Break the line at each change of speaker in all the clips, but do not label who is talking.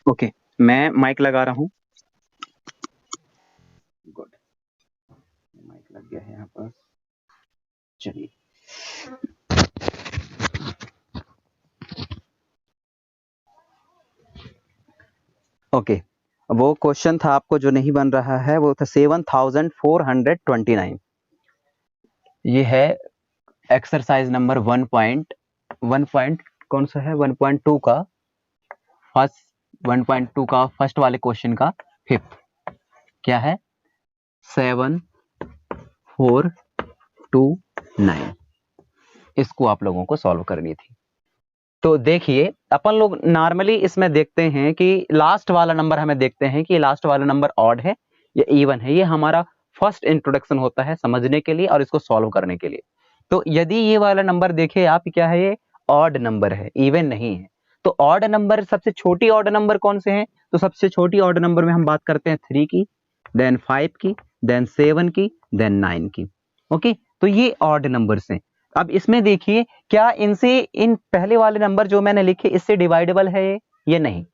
Okay, मैं mic लगा रहा हूँ। गुड, माइक लग गया है यहाँ पर। चलिए, ओके। वो क्वेश्चन था आपको जो नहीं बन रहा है, वो था 7429। ये है एक्सरसाइज नंबर 1 कौन सा है, 1.2 का फर्स्ट वाले क्वेश्चन का फिफ्थ। क्या है? 7429। इसको आप लोगों को सॉल्व करनी थी। तो देखिए, अपन लोग नॉर्मली इसमें देखते हैं कि लास्ट वाला नंबर हमें देखते हैं कि लास्ट वाला नंबर ऑड है या इवन है। ये हमारा फर्स्ट इंट्रोडक्शन होता है समझने के लिए और इसको सॉल्व करने के लिए। तो यदि ये वाला नंबर देखे आप, क्या है ये? ऑड नंबर है, इवन नहीं है। तो ऑड नंबर, सबसे छोटी ऑड नंबर कौन से हैं? तो सबसे छोटी ऑड नंबर में हम बात करते हैं 3 की, देन 5 की, देन 7 की, देन 9 की। ओके, तो ये ऑड नंबर्स हैं। अब इसमें देखिए, क्या इनसे, इन पहले वाले नंबर जो मैंने लिखे, इससे डिवाइडेबल है ये नहीं?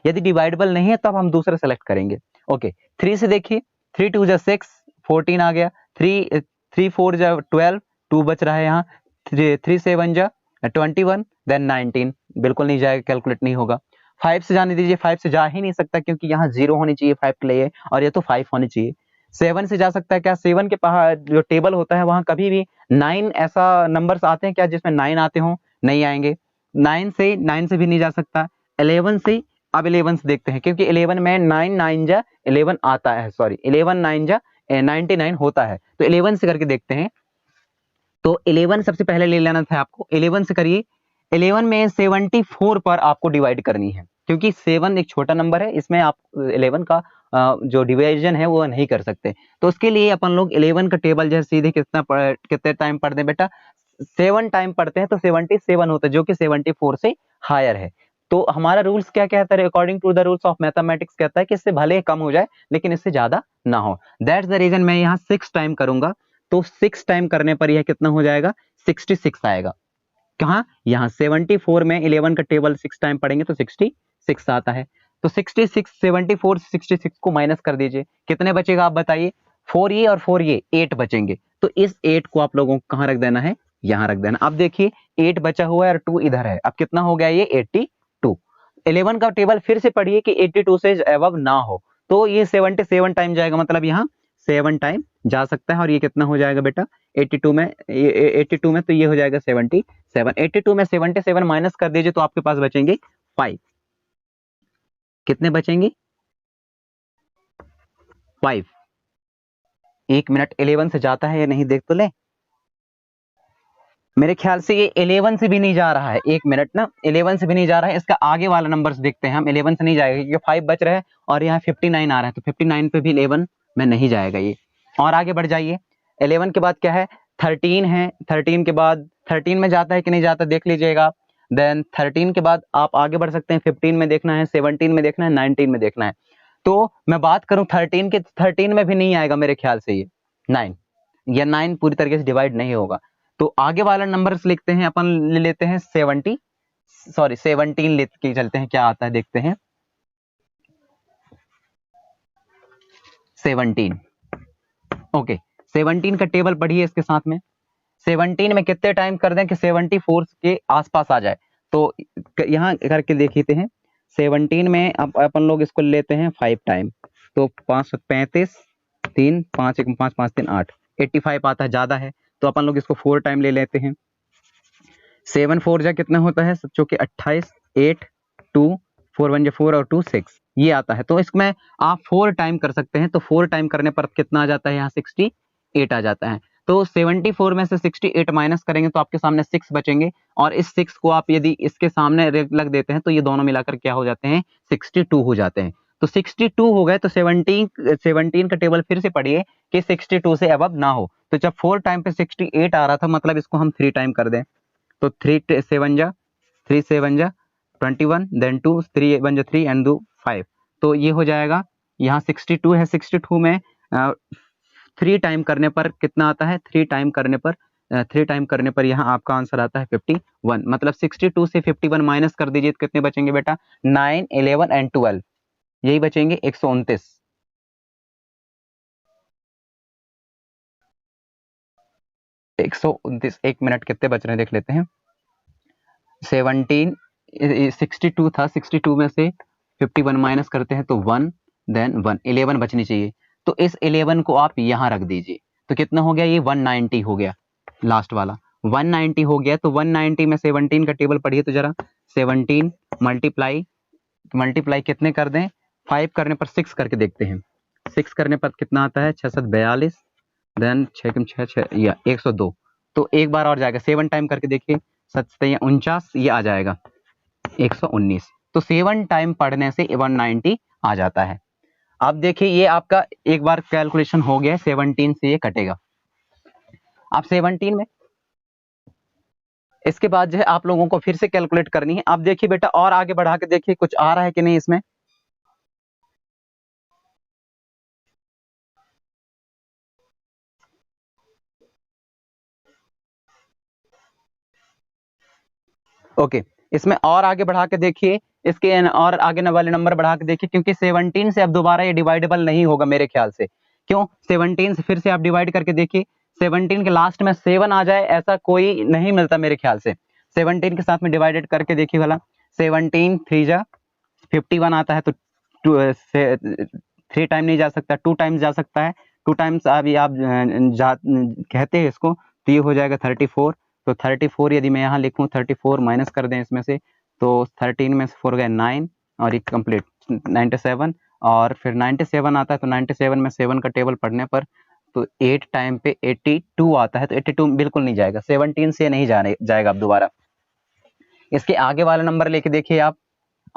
यदि डिवाइडेबल नहीं है तब हम दूसरा सेलेक्ट करेंगे। ओके, 3 से देखिए, 3 2 जा 6, 14 आ गया। 3 4 जा 12, 2 बच रहा है यहाँ। 3 7 जा 21, देन 19, बिल्कुल नहीं जाएगा, कैलकुलेट नहीं होगा। 5 से जाने दीजिए, 5 से जा ही नहीं सकता क्योंकि यहाँ 0 होनी चाहिए 5 के लिए, और ये तो 5 होनी चाहिए। 7 से जा सकता है क्या? 7 के पहाड़ जो टेबल होता है वहां कभी भी 9 ऐसा नंबर्स आते हैं क्या जिसमें 9 आते हो? नहीं आएंगे। 9 से भी नहीं जा सकता। 11 से, अब 11 से देखते हैं क्योंकि 11 में 9 9 जा 11 आता है, सॉरी 11 9 जा 99 होता है। तो 11 से करके देखते हैं। तो 11 सबसे पहले ले लेना था आपको, 11 से करिए। 11 में 74 पर आपको डिवाइड करनी है क्योंकि 7 एक छोटा नंबर है, इसमें आप 11 का जो डिवीजन है वो नहीं कर सकते। तो उसके लिए अपन लोग 11 का टेबल जो है सीधे कितने टाइम पढ़ते हैं बेटा? 7 टाइम पढ़ते हैं, तो 77 होता है जो कि 74 से हायर है। तो हमारा रूल्स क्या कहता है? According to the rules of mathematics कहता है कि इससे भले कम हो जाए लेकिन इससे ज्यादा ना हो। दैट्स द रीजन मैं यहाँ 6 टाइम करूंगा। तो 6 टाइम करने पर यह कितना हो जाएगा? 66 आएगा। कहाँ? यहाँ 74 में 11 का टेबल 6 टाइम पढ़ेंगे तो 66 आता है। तो 66, 74 से 66 को माइनस कर दीजिए, कितने बचेगा आप बताइए? 4 ये और 4 ये, 8 बचेंगे। तो इस 8 को आप लोगों को कहाँ रख देना है? यहाँ रख देना। अब देखिए 8 बचा हुआ है और 2 इधर है, अब कितना हो गया ये? 82। 11 का टेबल फिर से पढ़िए कि 82 से अबव ना हो, तो ये 77 टाइम जाएगा, मतलब यहाँ 7 टाइम जा सकता है। और ये कितना हो जाएगा बेटा? 82 में, 82 में तो ये हो जाएगा 77। 82 में 77 माइनस कर दीजिए तो आपके पास बचेंगे 5। कितने बचेंगे? 5। 1 मिनट, 11 से जाता है या नहीं देख तो ले। मेरे ख्याल से ये 11 से भी नहीं जा रहा है। 1 मिनट ना, 11 से भी नहीं जा रहा है। इसका आगे वाला नंबर्स देखते हैं हम। 11 से नहीं जाएगा क्योंकि 5 बच रहा है और यहाँ 59 आ रहा है, तो 59 पे भी 11 में नहीं जाएगा ये। और आगे बढ़ जाइए। 11 के बाद क्या है? 13 है। 13 के बाद 13 में जाता है कि नहीं जाता देख लीजिएगा। देन 13 के बाद आप आगे बढ़ सकते हैं। 15 में देखना है, 17 में देखना है, 19 में देखना है। तो मैं बात करूं 13 के, 13 में भी नहीं आएगा मेरे ख्याल से ये 9, या 9 पूरी तरीके से डिवाइड नहीं होगा। तो आगे वाला नंबर्स लिखते हैं अपन, ले लेते हैं 70, सॉरी 17 लेके चलते हैं, क्या आता है देखते हैं। 17, ओके। 17 का टेबल पढ़िए इसके साथ में। 17 में कितने टाइम कर दें कि 74 के आसपास आ जाए? तो यहाँ करके देखते हैं। 17 में अब अपन लोग इसको लेते हैं 5 टाइम, तो 535, 3 5 1 5 5 3 8, 85 आता है, ज्यादा है। तो अपन लोग इसको 4 टाइम ले लेते हैं। 7 4 जा कितना होता है? सब चौके 28, 8 2 4 1 जा 4 और 2 6, ये आता है। तो इसमें आप 4 टाइम कर सकते हैं। तो 4 टाइम करने पर कितना आ जाता है? यहाँ 68 आ जाता है। तो 74 में से 68 माइनस करेंगे तो आपके सामने 6 बचेंगे, और इस 6 को आप यदि इसके सामने लग देते हैं तो ये दोनों मिलाकर क्या हो जाते हैं? 62 हो जाते हैं। तो 62 हो गए। तो 17 का टेबल फिर से पढ़िए कि 62 से अबव ना हो। तो जब 4 टाइम पे 68 आ रहा था, मतलब इसको हम 3 टाइम कर दें, तो 3 7 जा 3 7 जा 21, देन 2 3 1 जा 3 एंड 2 5। तो ये हो जाएगा, यहाँ 62 है। 62 में 3 टाइम करने पर कितना आता है? 3 टाइम करने पर 3 टाइम करने पर यहाँ आपका आंसर आता है 51। मतलब 62 से 51 माइनस कर दीजिए तो कितने बचेंगे बेटा? 9, 11 एंड 12, यही बचेंगे 129। 129, 1 मिनट कितने बच रहे हैं देख लेते हैं। 62 था, 62 में से 51 माइनस करते हैं तो 1, देन 1, 11 बचनी चाहिए। तो इस 11 को आप यहाँ रख दीजिए तो कितना हो गया? ये 190 हो गया, लास्ट वाला 190 हो गया। तो 190 में 17 का टेबल पढ़िए तो जरा। 17 मल्टीप्लाई कितने कर दें? 5 करने पर 6 करके देखते हैं। 6 करने पर कितना आता है? 6 7 42, देन 6 या 102। तो एक बार और जाएगा, 7 टाइम करके देखिए। 7 49, ये आ जाएगा 119। तो 7 टाइम पढ़ने से 190 आ जाता है। अब देखिए ये आपका एक बार कैलकुलेशन हो गया, 17 से ये कटेगा। आप 17 में इसके बाद जो है आप लोगों को फिर से कैलकुलेट करनी है। आप देखिए बेटा और आगे बढ़ा के देखिए कुछ आ रहा है कि नहीं इसमें। ओके, इसमें और आगे बढ़ा के देखिए, इसके और आगे वाले नंबर बढ़ा के देखिए, क्योंकि 17 से अब दोबारा ये डिवाइडेबल नहीं होगा मेरे ख्याल से। क्यों? 17 से फिर से आप डिवाइड करके देखिए, 17 के लास्ट में 7 आ जाए ऐसा कोई नहीं मिलता मेरे ख्याल से। 17 के साथ में डिवाइडेड करके देखिए भला। 17 3 जा 51 आता है तो 3 टाइम नहीं जा सकता, 2 टाइम्स जा सकता है। 2 टाइम्स अभी आप कहते हैं इसको, तो ये हो जाएगा 34। तो 34 यदि मैं यहाँ लिखूँ, 34 माइनस कर दें इसमें से, तो 13 में से 4 गए 9 और ये कंप्लीट 97। और फिर 97 आता है तो 97 में 7 का टेबल पढ़ने पर तो 8 टाइम पे 82 आता है। तो 82 बिल्कुल नहीं जाएगा, 17 से नहीं जाएगा अब दोबारा। इसके आगे वाला नंबर लेके देखिए आप,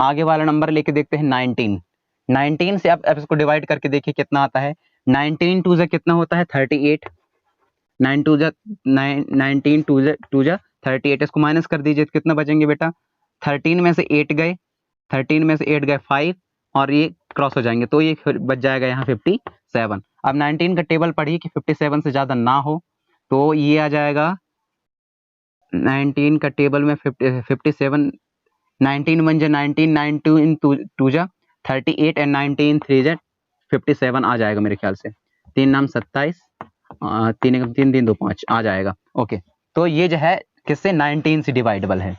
आगे वाला नंबर लेके देखते हैं 19। 19 से आप इसको डिवाइड करके देखिए कितना आता है। 19 टू जा कितना होता है? 38। 9 टू जा 19 टू जा 38। इसको माइनस कर दीजिए तो कितना बचेंगे बेटा? 13 में से 8 गए, 13 में से 8 गए 5 और ये क्रॉस हो जाएंगे तो ये बच जाएगा यहाँ 57। अब 19 का टेबल पढ़िए कि 57 से ज्यादा ना हो, तो ये आ जाएगा 19 का टेबल में 57। 19 1 जा 19, 9 2 जा 38 एंड 19 3 जा 57 आ जाएगा मेरे ख्याल से। 3 नाम 27, 3 3 3 2 5 आ जाएगा। ओके, तो ये जो है किससे? 19 से डिवाइडेबल है,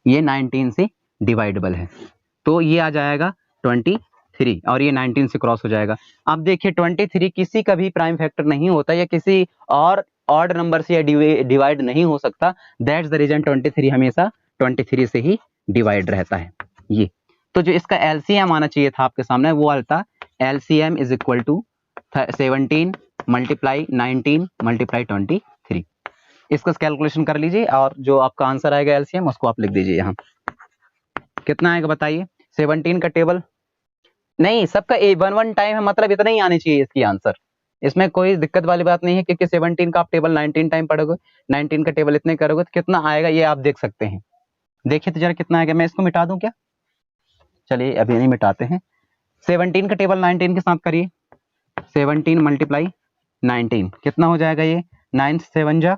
ये 19 से डिवाइडेबल है। तो ये आ जाएगा 23 और ये 19 से क्रॉस हो जाएगा। अब देखिए 23 किसी का भी प्राइम फैक्टर नहीं होता या किसी और ऑड नंबर से डिवाइड नहीं हो सकता। दैट्स द रीजन 23 हमेशा 23 से ही डिवाइड रहता है। ये तो जो इसका एलसीएम आना चाहिए था आपके सामने वो आता LCM is equal to 17 multiply 19 multiply 23। इसका कैलकुलेशन कर लीजिए और जो आपका आंसर आएगा एलसीएम उसको आप लिख दीजिए यहाँ। कितना आएगा बताइए? 17 का टेबल नहीं, सबका 1 टाइम है, मतलब इतना ही आनी चाहिए इसकी आंसर। इसमें कोई दिक्कत वाली बात नहीं है, क्योंकि 17 का आप टेबल 19 टाइम पढ़ोगे, 19 का टेबल इतने करोगे तो कितना आएगा ये आप देख सकते हैं। देखिए तो जरा कितना आएगा। मैं इसको मिटा दूं क्या? चलिए अभी नहीं मिटाते हैं। 17 का टेबल 19 के साथ करिए। 17 मल्टीप्लाई 19 कितना हो जाएगा? ये 9 7 जा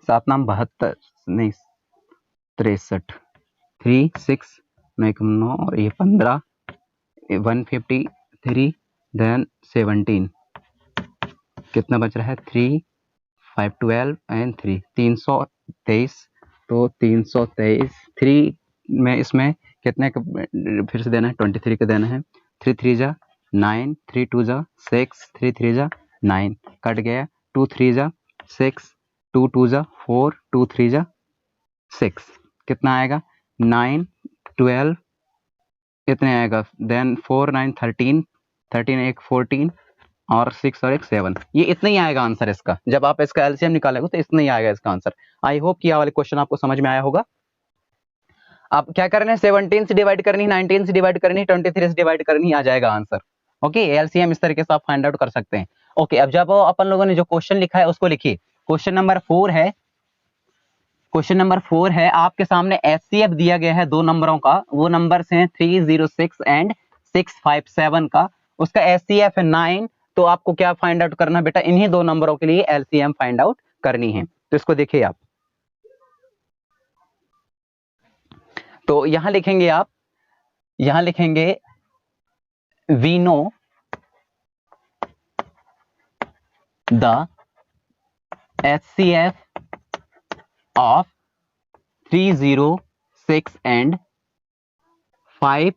7 नाम 72 नहीं 63, 3 6 9 और ये 15, 153 देन 17 कितना बच रहा है? 3 5 12 एंड 3 323। तो 323 3 में इसमें कितने फिर से देना है? 23 का देना है। 3 3 जा 9, 3 2 जा 6, 3 3 जा 9 कट गया। 2 3 जा 6, 2 2 जा 4, 2 3 जा 6 कितना आएगा? 9 12 इतने आएगा। देन 4 9 13, 13 एक 14 और 6 और एक 7, ये इतना ही आएगा आंसर इसका। जब आप इसका एलसीएम निकालेंगे तो इतना ही आएगा इसका आंसर। आई होप कि ये वाले क्वेश्चन आपको समझ में आया होगा। आप क्या करना है? 17 से डिवाइड करनी, 19 से डिवाइड करनी, 23 से डिवाइड करनी, आ जाएगा आंसर। ओके, एलसीएम इस तरीके से आप फाइंड आउट कर सकते हैं। ओके, अब जब अपन लोगों ने जो क्वेश्चन लिखा है उसको लिखिए। क्वेश्चन नंबर 4 है, क्वेश्चन नंबर 4 है आपके सामने एचसीएफ दिया गया है 2 नंबरों का। वो नंबर्स हैं 306 एंड 657 का। उसका एचसीएफ है 9 तो आपको क्या फाइंड आउट करना है बेटा, इन्हीं दो नंबरों के लिए एलसीएम फाइंड आउट करनी है। तो इसको देखिए आप, तो यहां लिखेंगे आप, यहां लिखेंगे we know the HCF of 306 and 5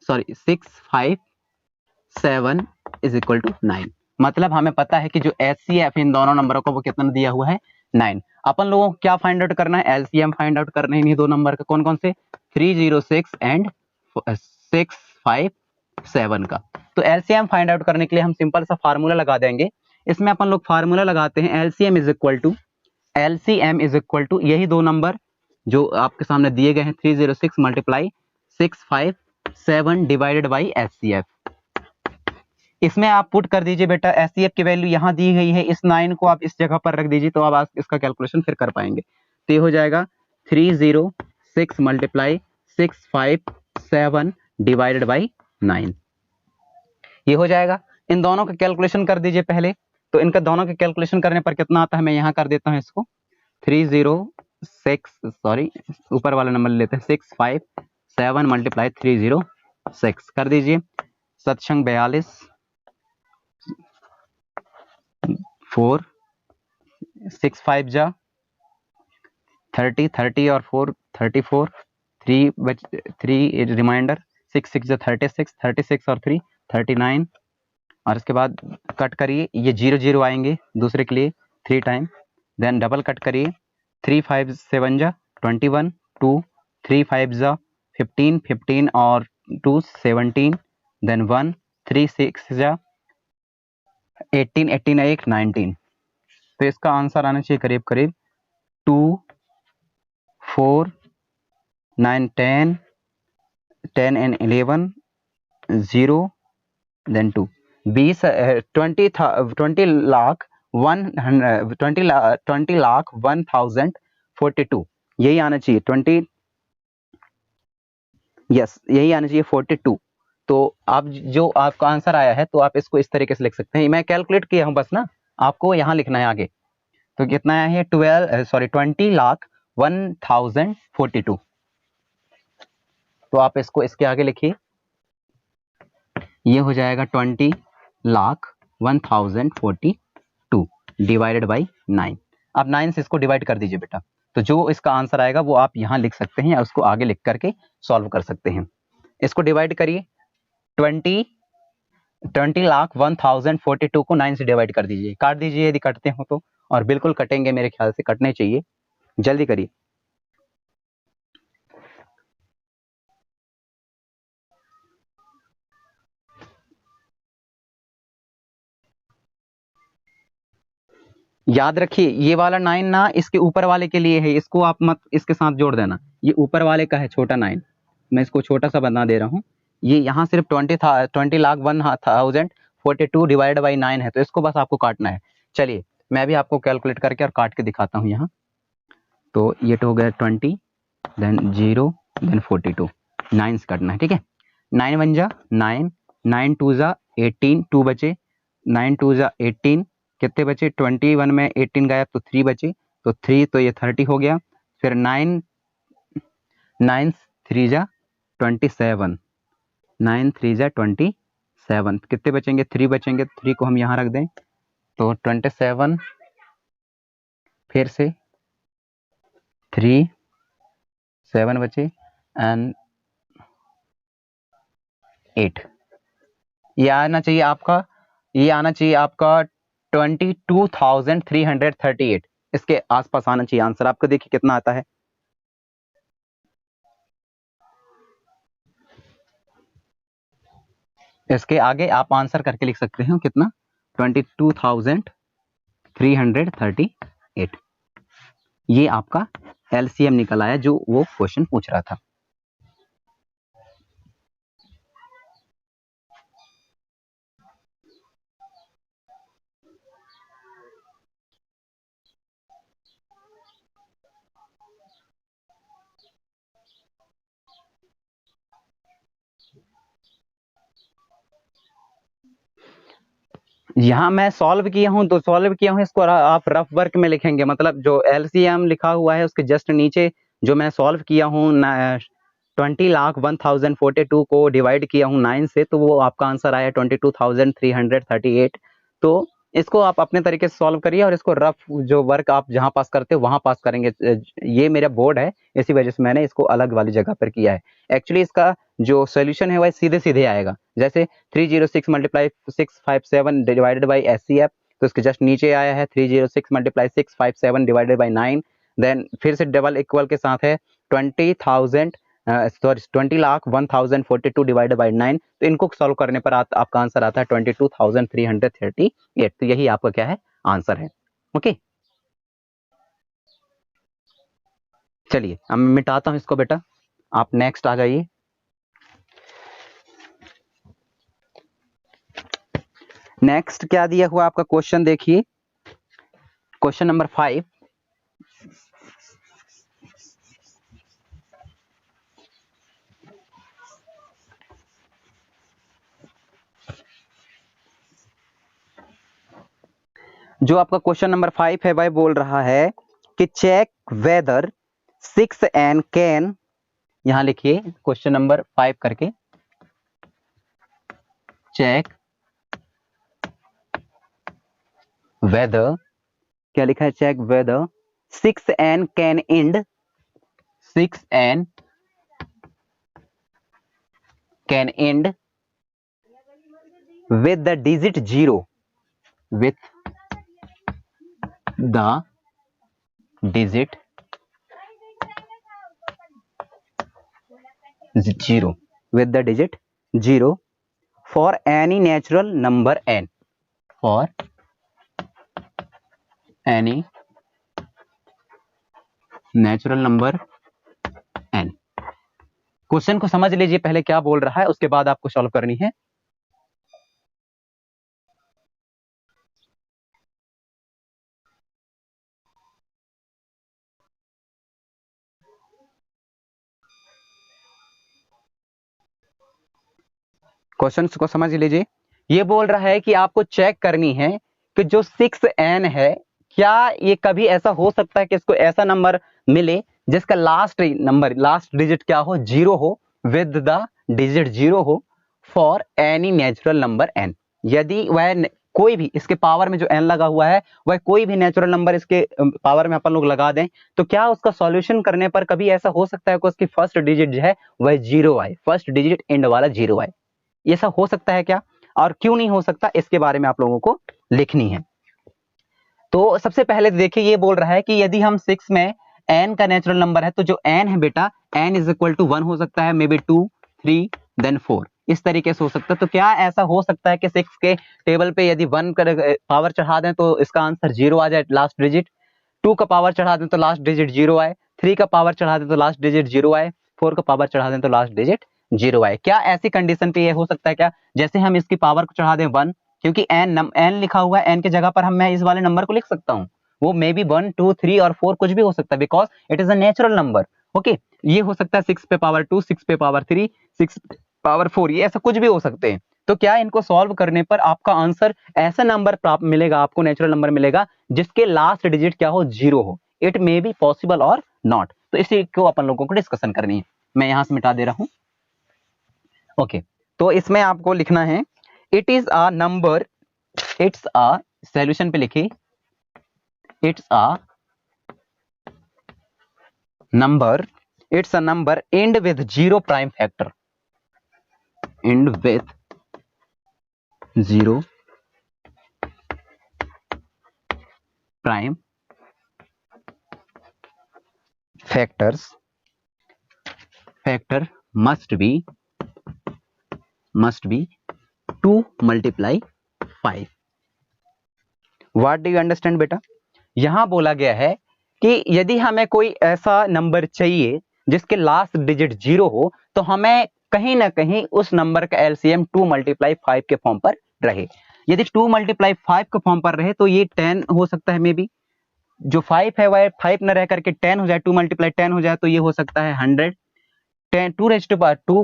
657 is equal to 9। मतलब हमें पता है कि जो HCF इन दोनों नंबरों को वो कितना दिया हुआ है 9। अपन लोगों को क्या फाइंड आउट करना है, एलसीएम फाइंड आउट करना है इन्हीं दो नंबर का। कौन कौन से, 306 एंड 657 का। तो एलसीएम फाइंड आउट करने के लिए हम सिंपल सा फार्मूला लगा देंगे। इसमें अपन लोग फार्मूला लगाते हैं, एलसीएम इज इक्वल टू यही दो नंबर जो आपके सामने दिए गए हैं, 306 मल्टीप्लाई 657 डिवाइडेड बाई HCF। इसमें आप पुट कर दीजिए बेटा, HCF की वैल्यू यहां दी गई है, इस 9 को आप इस जगह पर रख दीजिए, तो अब आप इसका कैलकुलेशन फिर कर पाएंगे। तो ये हो जाएगा 306 मल्टीप्लाई 657 डिवाइडेड बाई 9, ये हो जाएगा। इन दोनों का कैलकुलेशन कर दीजिए पहले। तो इनका दोनों का कैलकुलेशन करने पर कितना आता है, मैं यहाँ कर देता हूँ इसको, 306 सॉरी ऊपर वाला नंबर लेते हैं, 657 मल्टीप्लाई 306 कर दीजिए, सतसंग 42 4 6 5 जा 30 30 और 4 34 3 रिमाइंडर 6 6 जा 36 36 और 3 39 और इसके बाद कट करिए, ये 0 0 आएंगे दूसरे के लिए 3 टाइम, देन डबल कट करिए, 3 5 7 जा 21 2 3 5 जा 15 15 और 2 17 देन 1 3 6 जा 18 18 1 19। तो इसका आंसर आना चाहिए करीब करीब 2 4 9 10 10 एंड 11 0 देन 2 20 20 लाख 20 लाख 1042, यही आना चाहिए 20, यस यही आना चाहिए 42। तो आप जो आपका आंसर आया है, तो आप इसको इस तरीके से लिख सकते हैं, मैं कैलकुलेट किया हूं बस ना, आपको यहां लिखना है आगे। तो कितना आया है 20 लाख 1042। तो आप इसको इसके आगे लिखिए, ये हो जाएगा 20 लाख 1042 डिवाइडेड बाई 9। अब 9 से इसको डिवाइड कर दीजिए बेटा, तो जो इसका आंसर आएगा वो आप यहां लिख सकते हैं या उसको आगे लिख करके सॉल्व कर सकते हैं। इसको डिवाइड करिए, 20 लाख 1042 को 9 से डिवाइड कर दीजिए, काट दीजिए यदि कटते हो तो, और बिल्कुल कटेंगे, मेरे ख्याल से कटने चाहिए, जल्दी करिए। याद रखिए ये वाला 9 ना इसके ऊपर वाले के लिए है, इसको आप मत इसके साथ जोड़ देना, ये ऊपर वाले का है छोटा 9, मैं इसको छोटा सा बना दे रहा हूँ। ये यहाँ सिर्फ 20 लाख 1042 डिवाइड बाई 9 है, तो इसको बस आपको काटना है। चलिए मैं भी आपको कैलकुलेट करके और काट के दिखाता हूँ यहाँ। तो ये तो हो गया 20 देन 0 देन 42, 9 से काटना है, ठीक है। 9 1 जा 9, 9 2 जा 18, 2 बचे, 9 2 जा 18, कितने बचे, 21 में 18 गया तो 3 बचे, तो 3 तो ये 30 हो गया। फिर 9 9 3 जा 27, 9 3 जा 27, कितने बचेंगे, 3 बचेंगे, 3 को हम यहाँ रख दें, तो 27 फिर से 3 7 बचे एंड 8, ये आना चाहिए आपका, ये आना चाहिए आपका 22,338, इसके आसपास आना चाहिए आंसर आपका। देखिए कितना आता है, इसके आगे आप आंसर करके लिख सकते हैं कितना, 22,338, ये आपका एलसीएम निकल आया जो वो क्वेश्चन पूछ रहा था। यहाँ मैं सॉल्व किया हूँ तो सॉल्व किया हूँ, इसको आप रफ वर्क में लिखेंगे, मतलब जो एलसीएम लिखा हुआ है उसके जस्ट नीचे जो मैं सॉल्व किया हूँ 20,01,042 को डिवाइड किया हूँ 9 से, तो वो आपका आंसर आया 22,338। तो इसको आप अपने तरीके से सॉल्व करिए और इसको रफ जो वर्क आप जहाँ पास करते हो वहाँ पास करेंगे। ये मेरा बोर्ड है, इसी वजह से मैंने इसको अलग वाली जगह पर किया है। एक्चुअली इसका जो सोल्यूशन है वह सीधे सीधे आएगा, जैसे 306 मल्टीप्लाई 657 डिवाइडेड बाई एचसीएफ, तो इसके जस्ट नीचे आया है 306 मल्टीप्लाई 657 डिवाइडेड बाई 9, देन फिर से डबल इक्वल के साथ है 20,01,042 डिवाइडेड बाई 9, तो इनको सॉल्व करने पर आपका आंसर आता है 22,338। तो यही आपका क्या है, आंसर है। ओके, चलिए अब मैं मिटाता हूं इसको बेटा, आप नेक्स्ट आ जाइए। नेक्स्ट क्या दिया हुआ आपका क्वेश्चन देखिए, क्वेश्चन नंबर 5। जो आपका क्वेश्चन नंबर 5 है वह बोल रहा है कि चेक वेदर 6n कैन, यहां लिखिए क्वेश्चन नंबर 5 करके, चेक वेदर, क्या लिखा है, check whether 6n can and 6n can and with the digit 0, with the digit 0, with the digit 0 for any natural number n, for any natural number n। Question को समझ लीजिए पहले क्या बोल रहा है, उसके बाद आपको सॉल्व करनी है। क्वेश्चन को समझ लीजिए, ये बोल रहा है कि आपको चेक करनी है कि जो 6n है, क्या ये कभी ऐसा हो सकता है कि इसको ऐसा नंबर मिले जिसका लास्ट नंबर, लास्ट डिजिट क्या हो, 0 हो, विद द डिजिट 0 हो, for any natural number n। यदि वह कोई भी इसके पावर में जो n लगा हुआ है वह कोई भी नेचुरल नंबर इसके पावर में अपन लोग लगा दें, तो क्या उसका सॉल्यूशन करने पर कभी ऐसा हो सकता है कि उसकी फर्स्ट डिजिट जो है वह 0 आए, फर्स्ट डिजिट एंड वाला 0 आए? ये सब हो सकता है क्या, और क्यों नहीं हो सकता, इसके बारे में आप लोगों को लिखनी है। तो सबसे पहले देखिए, ये बोल रहा है कि यदि हम 6 में n का नेचुरल नंबर है, तो जो n है बेटा, n इज इक्वल टू 1 हो सकता है, मे बी 2, 3, देन 4, इस तरीके से हो सकता है। तो क्या ऐसा हो सकता है कि 6 के टेबल पे यदि 1 का पावर चढ़ा दें तो इसका आंसर 0 आ जाए, लास्ट डिजिट, 2 का पावर चढ़ा दें तो लास्ट डिजिट 0 आए, 3 का पावर चढ़ा दें तो लास्ट डिजिट 0 आए, 4 का पावर चढ़ा दें तो लास्ट डिजिट 0 आए? क्या ऐसी कंडीशन पे ये हो सकता है क्या? जैसे हम इसकी पावर को चढ़ा दें 1, क्योंकि n लिखा हुआ है, n की जगह पर मैं इस वाले नंबर को लिख सकता हूँ, वो मे बी 1, 2, 3 और 4 कुछ भी हो सकता है, because it is a natural number. Okay, ये हो सकता है 6 पे पावर 2, 6 पे पावर 3, 6 पावर 4, ये ऐसा कुछ भी हो सकते हैं। तो क्या इनको सॉल्व करने पर आपका आंसर ऐसा नंबर प्राप्त मिलेगा, आपको नेचुरल नंबर मिलेगा जिसके लास्ट डिजिट क्या हो, 0 हो? इट मे बी पॉसिबल और नॉट। तो इसी को अपन लोगों को डिस्कशन करनी है। मैं यहां से मिटा दे रहा हूं। ओके, तो इसमें आपको लिखना है it is a number, it's a, solution पे लिखिए, it's a number, it's a number and with 0 prime factor, and with 0 prime factors, factor must be 2 multiply 5। What do you understand बेटा? यहां बोला गया है कि यदि हमें कोई ऐसा नंबर चाहिए जिसके लास्ट डिजिट 0 हो, तो हमें कहीं ना कहीं उस नंबर का एलसीएम 2 मल्टीप्लाई 5 के फॉर्म पर रहे। यदि 2 मल्टीप्लाई 5 के फॉर्म पर रहे तो ये 10 हो सकता है, मे बी जो 5 है वह 5 न रह करके 10 हो जाए, 2 मल्टीप्लाई 10 हो जाए, तो ये हो सकता है 100। 10 2 रेज़ टू पावर 2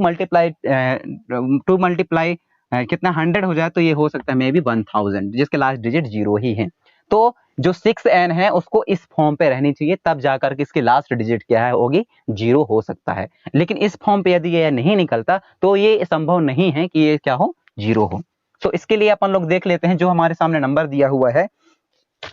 मल्टीप्लाई कितना 100 हो जाए तो ये हो सकता है मे बी 1000 जिसके लास्ट डिजिट 0 ही है। तो जो 6n है उसको इस फॉर्म पे रहनी चाहिए, तब जाकर के इसकी लास्ट डिजिट क्या है होगी 0 हो सकता है। लेकिन इस फॉर्म पे यदि ये नहीं निकलता तो ये संभव नहीं है कि ये क्या हो 0 हो। तो इसके लिए अपन लोग देख लेते हैं जो हमारे सामने नंबर दिया हुआ है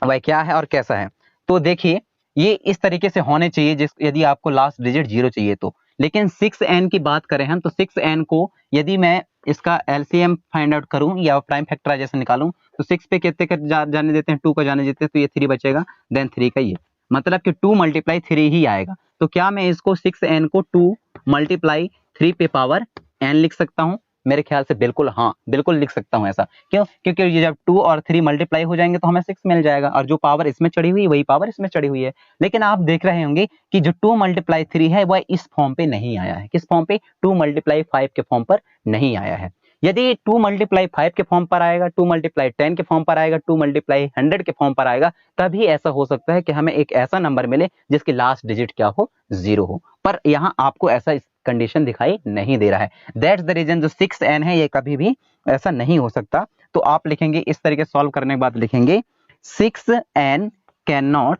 वह क्या है और कैसा है। तो देखिए ये इस तरीके से होने चाहिए जिस यदि आपको लास्ट डिजिट 0 चाहिए तो। लेकिन 6n की बात करें हम तो 6n को यदि मैं इसका एलसीएम फाइंड आउट करूं या प्राइम फैक्टराइजेशन निकालूं तो 6 पे कितने का जाने देते हैं 2 का जाने देते हैं तो ये 3 बचेगा, देन 3 का ये मतलब कि 2 मल्टीप्लाई 3 ही आएगा। तो क्या मैं इसको 6n को 2 मल्टीप्लाई 3 पे पावर n लिख सकता हूं? मेरे ख्याल से बिल्कुल हाँ बिल्कुल लिख सकता हूं ऐसा। क्यों? क्योंकि ये जब 2 और 3 मल्टीप्लाई हो जाएंगे तो हमें 6 मिल जाएगा और जो पावर इसमें चढ़ी हुई वही पावर इसमें चढ़ी हुई है। लेकिन आप देख रहे होंगे कि जो 2 मल्टीप्लाई 3 है वह इस फॉर्म पे नहीं आया है। किस फॉर्म पे? 2 मल्टीप्लाई 5 के फॉर्म पर नहीं आया है। यदि 2 मल्टीप्लाई 5 के फॉर्म पर आएगा, 2 मल्टीप्लाई 10 के फॉर्म पर आएगा, 2 मल्टीप्लाई 100 के फॉर्म पर आएगा, तभी ऐसा हो सकता है कि हमें एक ऐसा नंबर मिले जिसकी लास्ट डिजिट क्या हो 0 हो। पर यहाँ आपको ऐसा कंडीशन दिखाई नहीं दे रहा है। दैट्स द रीजन जो 6n है ये कभी भी ऐसा नहीं हो सकता। तो आप लिखेंगे इस तरीके सॉल्व करने के बाद लिखेंगे 6n cannot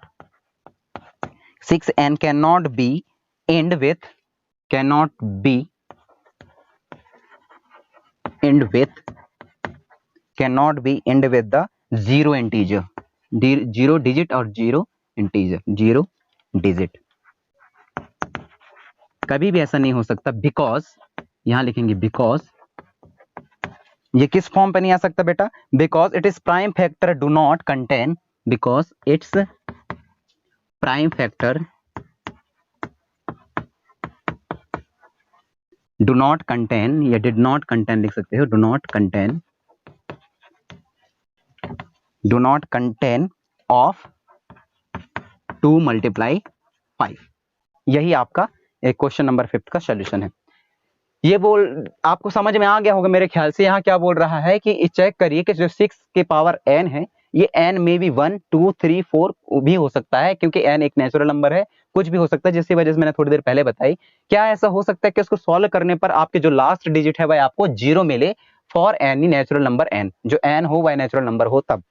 be end with the zero integer, zero digit और zero integer, zero digit कभी भी ऐसा नहीं हो सकता। बिकॉज यहां लिखेंगे बिकॉज ये किस फॉर्म पे नहीं आ सकता बेटा? Because it is prime factor do not contain, because its prime factor do not contain या डिड नॉट कंटेन लिख सकते हो, do not contain of 2 multiply 5। यही आपका एक क्वेश्चन नंबर 5 का सोल्यूशन है। ये बोल आपको समझ में आ गया होगा मेरे ख्याल से। यहाँ क्या बोल रहा है कि चेक करिए कि जो 6 के पावर n है ये n में भी 1 2 3 4 भी हो सकता है, क्योंकि n एक नेचुरल नंबर है, कुछ भी हो सकता है, जिसकी वजह से मैंने थोड़ी देर पहले बताई। क्या ऐसा हो सकता है कि उसको सॉल्व करने पर आपके जो लास्ट डिजिट है वह आपको 0 मिले for any natural number n, जो n हो वह नेचुरल नंबर हो? तब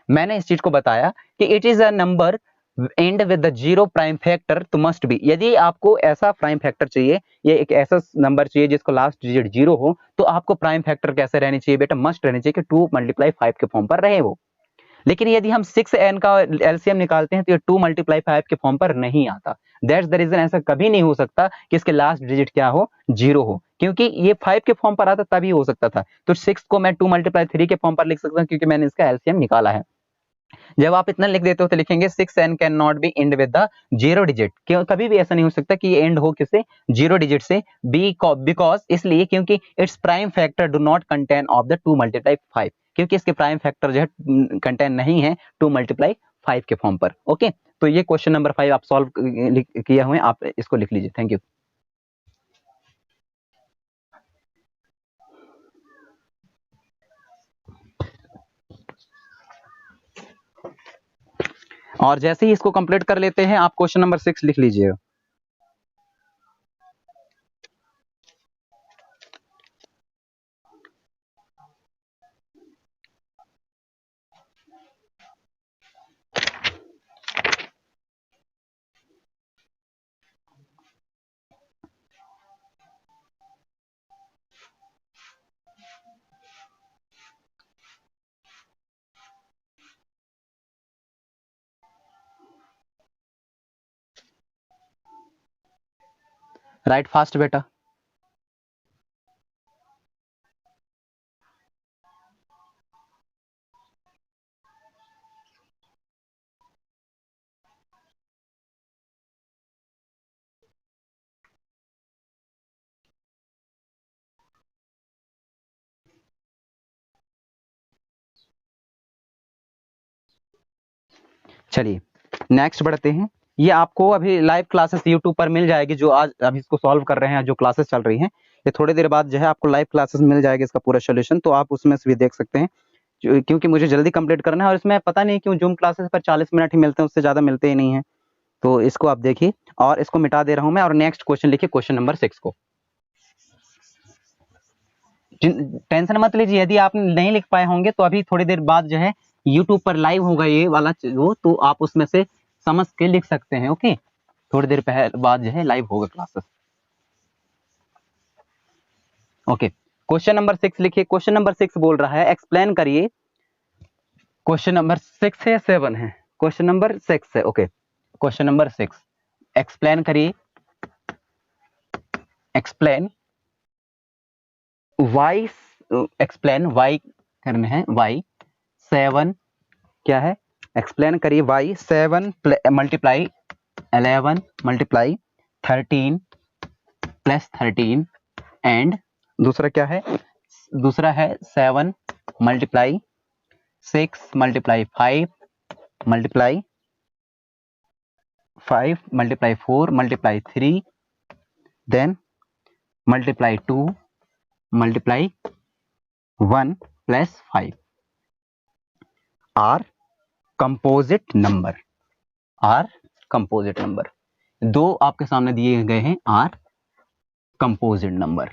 मैंने इस चीज को बताया कि it is a number and with the 0 prime factor तो मस्ट बी। यदि आपको ऐसा प्राइम फैक्टर चाहिए, ये एक ऐसा नंबर चाहिए जिसको लास्ट डिजिट 0 हो, तो आपको प्राइम फैक्टर कैसे रहनी चाहिए बेटा? मस्ट रहनी चाहिए कि 2 मल्टीप्लाई 5 के फॉर्म पर रहे वो। लेकिन यदि हम 6n का एलसीएम निकालते हैं तो ये 2 मल्टीप्लाई 5 के फॉर्म पर नहीं आता। दैट्स द रीजन ऐसा कभी नहीं हो सकता कि इसके लास्ट डिजिट क्या हो 0 हो, क्योंकि ये 5 के फॉर्म पर आता तभी हो सकता था। तो 6 को मैं 2 मल्टीप्लाई 3 के फॉर्म पर लिख सकता हूँ क्योंकि मैंने इसका एलसीएम निकाला है। जब आप इतना लिख देते हो तो लिखेंगे 6n can not be and with the 0 digit. क्यों? कभी भी ऐसा नहीं हो सकता कि ये एंड हो किससे? 0 डिजिट से। बिकॉज इसलिए क्योंकि its prime factor do not contain of the 2 multiply 5, क्योंकि इसके प्राइम फैक्टर जो है कंटेन नहीं है 2 मल्टीप्लाई 5 के फॉर्म पर। ओके, तो ये क्वेश्चन नंबर 5 आप सॉल्व किए हुए, आप इसको लिख लीजिए। Thank you. और जैसे ही इसको कंप्लीट कर लेते हैं आप क्वेश्चन नंबर 6 लिख लीजिए। राइट फास्ट बेटा। चलिए नेक्स्ट बढ़ते हैं। ये आपको अभी लाइव क्लासेस यूट्यूब पर मिल जाएगी, जो आज अभी इसको सॉल्व कर रहे हैं, जो क्लासेस चल रही हैं, ये थोड़ी देर बाद जो है आपको लाइव क्लासेस मिल जाएगी इसका पूरा सोल्यूशन, तो आप उसमें से भी देख सकते हैं। क्योंकि मुझे जल्दी कंप्लीट करना है और इसमें पता नहीं क्यों जूम क्लासेस पर 40 मिनट ही मिलते हैं, उससे ज़्यादा मिलते ही नहीं है। तो इसको आप देखिए और इसको मिटा दे रहा हूँ मैं, और नेक्स्ट क्वेश्चन लिखिए, क्वेश्चन नंबर 6 को। टेंशन मत लीजिए, यदि आप नहीं लिख पाए होंगे तो अभी थोड़ी देर बाद जो है यूट्यूब पर लाइव होगा ये वाला वो, तो आप उसमें से समझ के लिख सकते हैं। ओके, थोड़ी देर पहले बाद जो है लाइव होगा क्लासेस। ओके, क्वेश्चन नंबर 6 लिखिए। क्वेश्चन नंबर 6 बोल रहा है एक्सप्लेन करिए। क्वेश्चन नंबर 6 है या 7 है? क्वेश्चन नंबर 6 है। ओके, क्वेश्चन नंबर 6 एक्सप्लेन करिए। एक्सप्लेन वाई, एक्सप्लेन वाई करने हैं। वाई 7 क्या है? एक्सप्लेन करिए why 7 multiply 11 multiply 13 plus 13 and दूसरा क्या है? दूसरा है 7 multiply 6 multiply 5 multiply 5 multiply 4 multiply 3 then multiply 2 multiply 1 plus 5 are composite number. Are composite number, दो आपके सामने दिए गए हैं आर कंपोजिट नंबर।